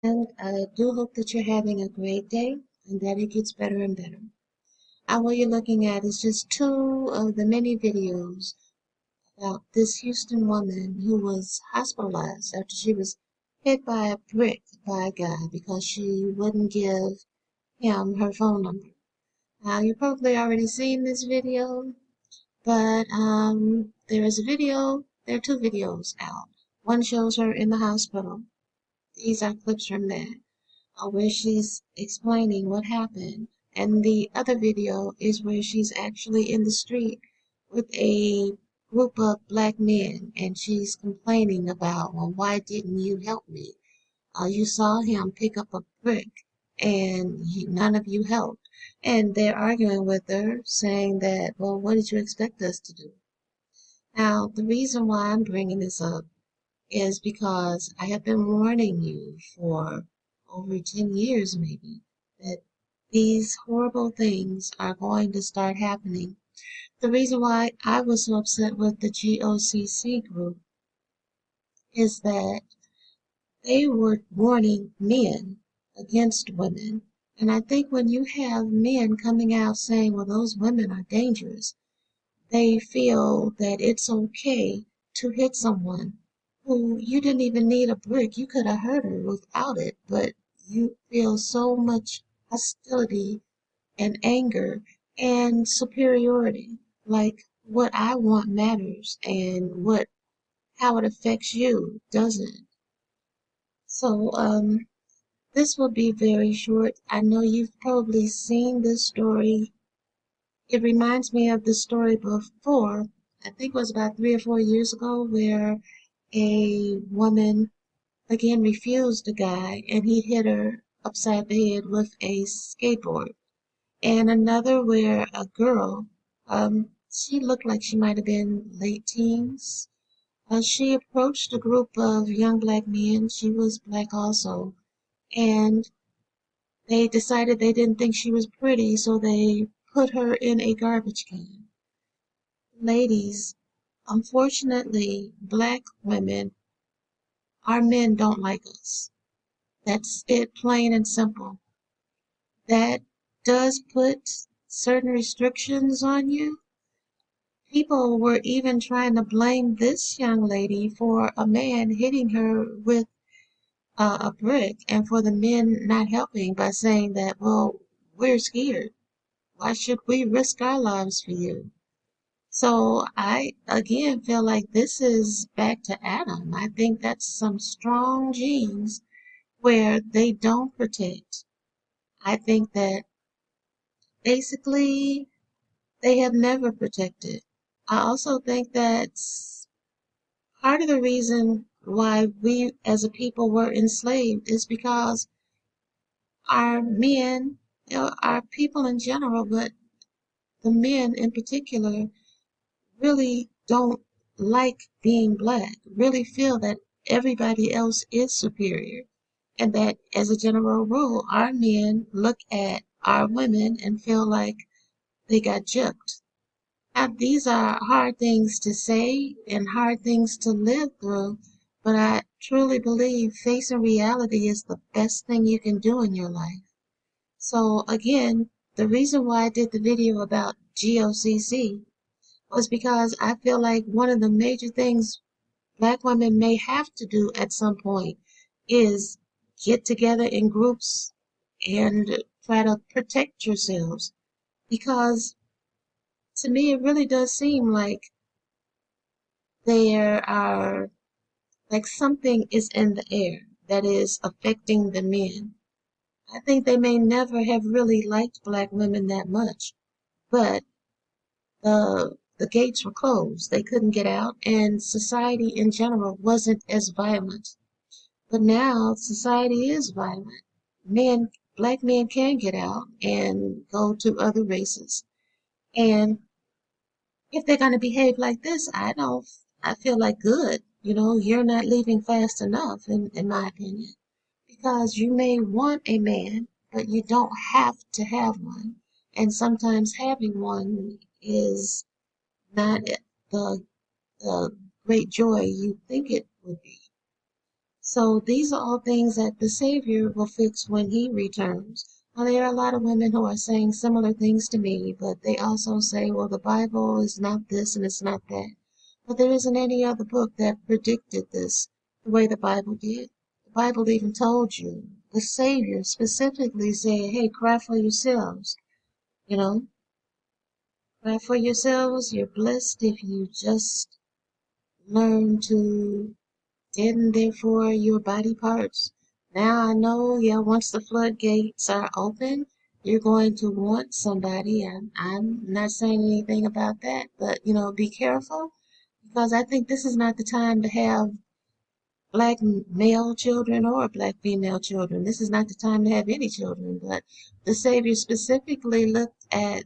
And I do hope that you're having a great day and that it gets better and better. And what you're looking at is just two of the many videos about this Houston woman who was hospitalized after she was hit by a brick by a guy because she wouldn't give him her phone number. Now, you've probably already seen this video, but there are two videos out. One shows her in the hospital. These are clips from that where she's explaining what happened. And the other video is where she's actually in the street with a group of black men and she's complaining about, well, why didn't you help me? You saw him pick up a brick and none of you helped. And they're arguing with her, saying that, well, what did you expect us to do? Now, the reason why I'm bringing this up is because I have been warning you for over 10 years, maybe, that these horrible things are going to start happening. The reason why I was so upset with the GOCC group is that they were warning men against women. And I think when you have men coming out saying, well, those women are dangerous, they feel that it's okay to hit someone who you didn't even need a brick. You could have hurt her without it, but you feel so much hostility and anger and superiority. Like what I want matters and what how it affects you doesn't. So this will be very short. I know you've probably seen this story. It reminds me of the story before, I think it was about 3 or 4 years ago, where a woman again refused a guy and he hit her upside the head with a skateboard. And another where a girl, she looked like she might have been late teens. She approached a group of young black men. She was black also. And they decided they didn't think she was pretty, so they put her in a garbage can. Ladies, unfortunately, black women, our men don't like us. That's it, plain and simple. That does put certain restrictions on you. People were even trying to blame this young lady for a man hitting her with a brick and for the men not helping by saying that, well, we're scared. Why should we risk our lives for you? So I again feel like this is back to Adam. I think that's some strong genes where they don't protect. I think that basically they have never protected. I also think that's part of the reason why we as a people were enslaved is because our men, our people in general, but the men in particular, really don't like being black, really feel that everybody else is superior. And that as a general rule, our men look at our women and feel like they got gypped. Now, these are hard things to say and hard things to live through, but I truly believe facing reality is the best thing you can do in your life. So again, the reason why I did the video about GOCC was because I feel like one of the major things black women may have to do at some point is get together in groups and try to protect yourselves. Because to me, it really does seem like there are, like something is in the air that is affecting the men. I think they may never have really liked black women that much, but the gates were closed. They couldn't get out, and society in general wasn't as violent. But now society is violent. Men, black men can get out and go to other races. And if they're going to behave like this, I feel like good. You're not leaving fast enough, in my opinion. Because you may want a man, but you don't have to have one. And sometimes having one is not the great joy you think it would be. So these are all things that the Savior will fix when he returns. Now, there are a lot of women who are saying similar things to me, but they also say, well, the Bible is not this and it's not that. But there isn't any other book that predicted this the way the Bible did. The Bible even told you. The Savior specifically said, hey, cry for yourselves. You know, cry for yourselves. You're blessed if you just learn to tend therefore your body parts. Now I know, yeah, once the floodgates are open, you're going to want somebody, and I'm not saying anything about that, but be careful because I think this is not the time to have black male children or black female children. This is not the time to have any children, but the Savior specifically looked at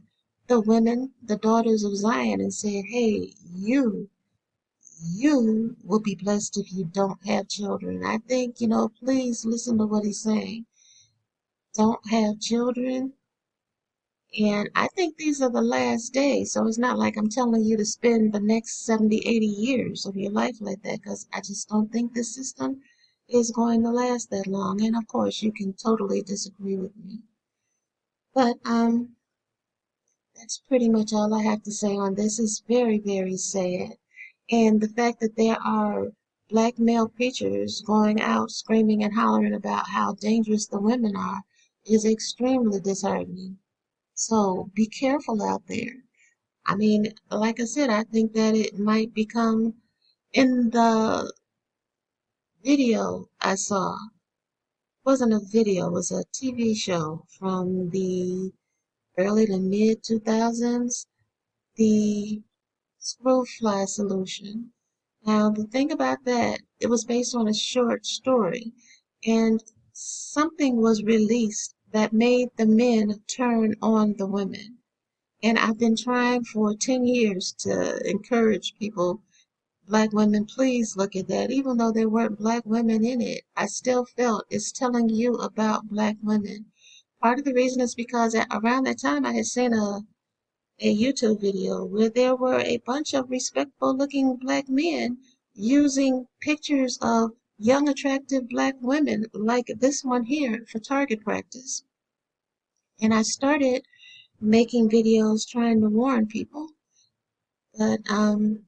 the women, the daughters of Zion, and said, hey, you will be blessed if you don't have children. I think, please listen to what he's saying. Don't have children. And I think these are the last days. So it's not like I'm telling you to spend the next 70, 80 years of your life like that, because I just don't think this system is going to last that long. And of course, you can totally disagree with me. But that's pretty much all I have to say on this. It's very, very sad. And the fact that there are black male preachers going out screaming and hollering about how dangerous the women are is extremely disheartening. So be careful out there. I mean, like I said, I think that it might become in the video I saw. It wasn't a video, it was a TV show from the early to mid 2000s. The scroll fly solution. Now, the thing about that, it was based on a short story, and something was released that made the men turn on the women. And I've been trying for 10 years to encourage people, black women, please look at that. Even though there weren't black women in it, I still felt it's telling you about black women. Part of the reason is because around that time I had seen a YouTube video where there were a bunch of respectable looking black men using pictures of young attractive black women like this one here for target practice. And I started making videos trying to warn people, but I'm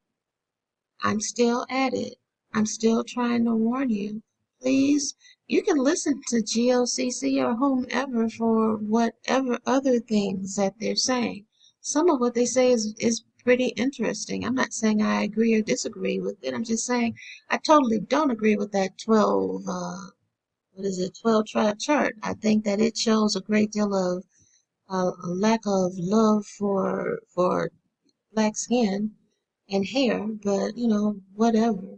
still at it. I'm still trying to warn you. Please, you can listen to GOCC or whomever for whatever other things that they're saying. Some of what they say is pretty interesting. I'm not saying I agree or disagree with it. I'm just saying I totally don't agree with that 12, 12 tribe chart. I think that it shows a great deal of a lack of love for black skin and hair, but whatever.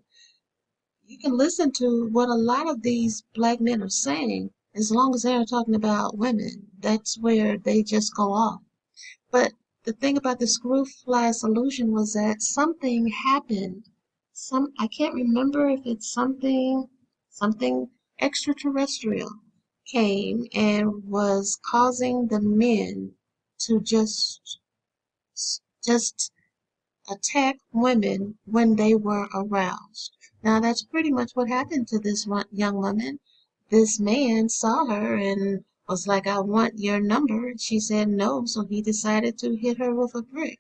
You can listen to what a lot of these black men are saying as long as they're talking about women. That's where they just go off. But the thing about the screw fly solution was that something happened. I can't remember if it's something extraterrestrial came and was causing the men to just attack women when they were aroused. Now, that's pretty much what happened to this one young woman. This man saw her and was like, I want your number. And she said no, so he decided to hit her with a brick.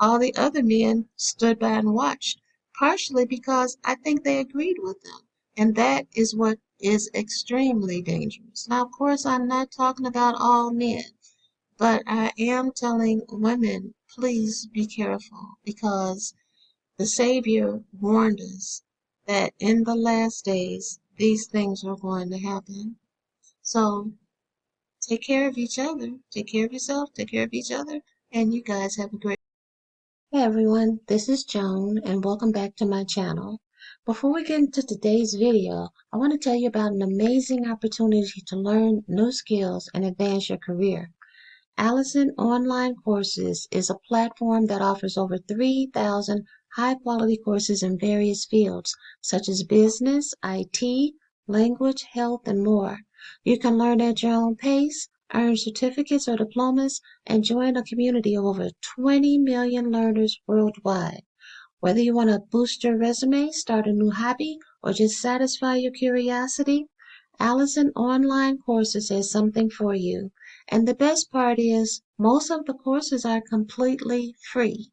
All the other men stood by and watched, partially because I think they agreed with them. And that is what is extremely dangerous. Now, of course, I'm not talking about all men. But I am telling women, please be careful because the Savior warned us that in the last days, these things are going to happen. So take care of each other, take care of yourself, take care of each other, and you guys have a great. Hey everyone, this is Joan and welcome back to my channel. Before we get into today's video, I want to tell you about an amazing opportunity to learn new skills and advance your career. Alison Online Courses is a platform that offers over 3,000 high-quality courses in various fields, such as business, IT, language, health, and more. You can learn at your own pace, earn certificates or diplomas, and join a community of over 20 million learners worldwide. Whether you want to boost your resume, start a new hobby, or just satisfy your curiosity, Alison Online Courses has something for you. And the best part is, most of the courses are completely free,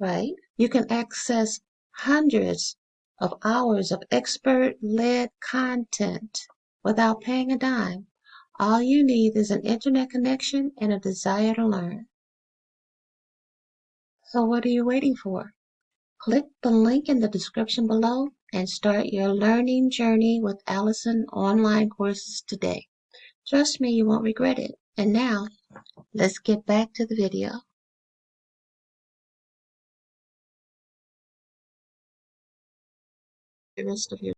right? You can access hundreds of hours of expert-led content without paying a dime. All you need is an internet connection and a desire to learn. So what are you waiting for? Click the link in the description below and start your learning journey with Alison Online Courses today. Trust me, you won't regret it. And now, let's get back to the video. The rest of your